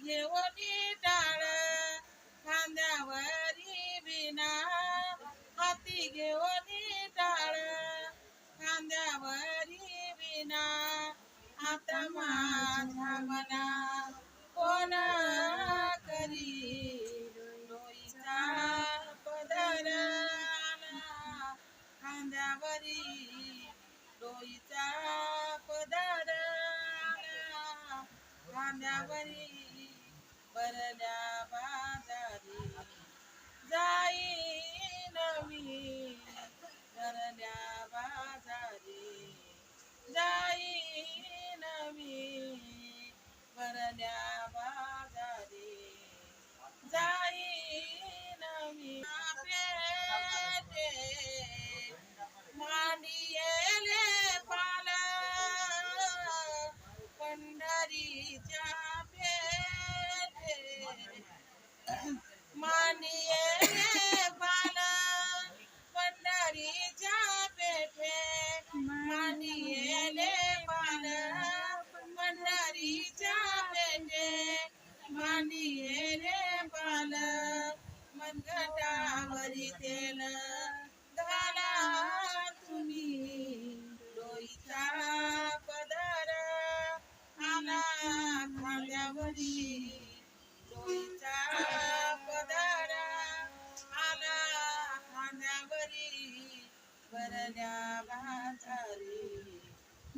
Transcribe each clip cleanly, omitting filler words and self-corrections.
घेऊनी टाळ खांद्यावरी विना हाती घेऊनी टाळ खांद्यावरी विना आता माझ्या मना कोण करी डोईचा पदर आला खांद्यावरी डोईचा पदर आला खांद्यावरी भरल्या बाजारी जाईन मी भरल्या बाजारी जाईन मी भरल्या बाजारी जाईन मी पेटे मांडियेले पाल पंढरीच्या पेटे मांडियेले पाल पंढरीच्या पेठे मांडियेले पाल पंढरीच्या पेठे मांडियेले पाल मनगटावरी तेल घाला तुम्ही डोईचा पदर आला खांद्यावरी डोईचा पदर आला खांद्यावरी भरल्या बाजारी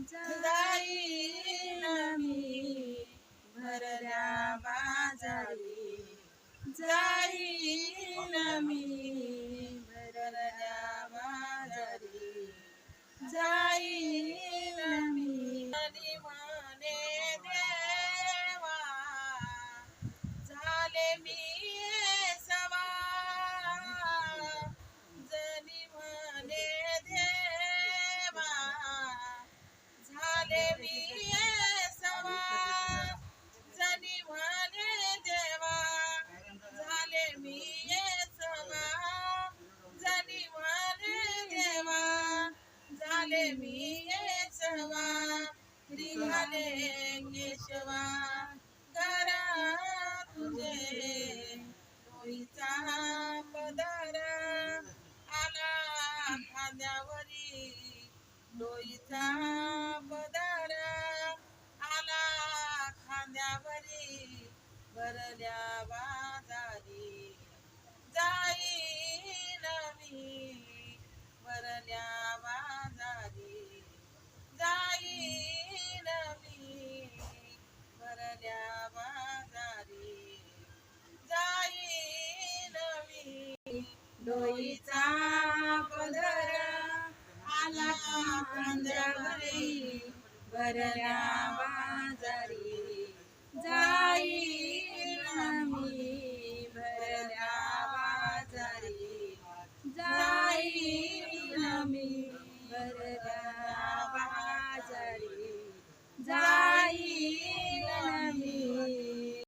जाईन मी भरल्या बाजारी जाईन मी भरल्या बाजारी जाईन मी म्हणे देवा झाले मी सवा जनी म्हणे देवा झाले मी सवा जनी म्हणे देवा झाले मी सवा जनी म्हणे देवा झाले मी सवा निघाले केशवा घरा तुझे डोईचा पदर आला खांद्यावरी डोईचा पदर आला खांद्यावरी भरल्या बाजारी जाईन मी भरल्या बाजारी जाईन मी भरल्या बाजारी जाईन मी डोईचा पदर आला खांद्यावरी भरल्या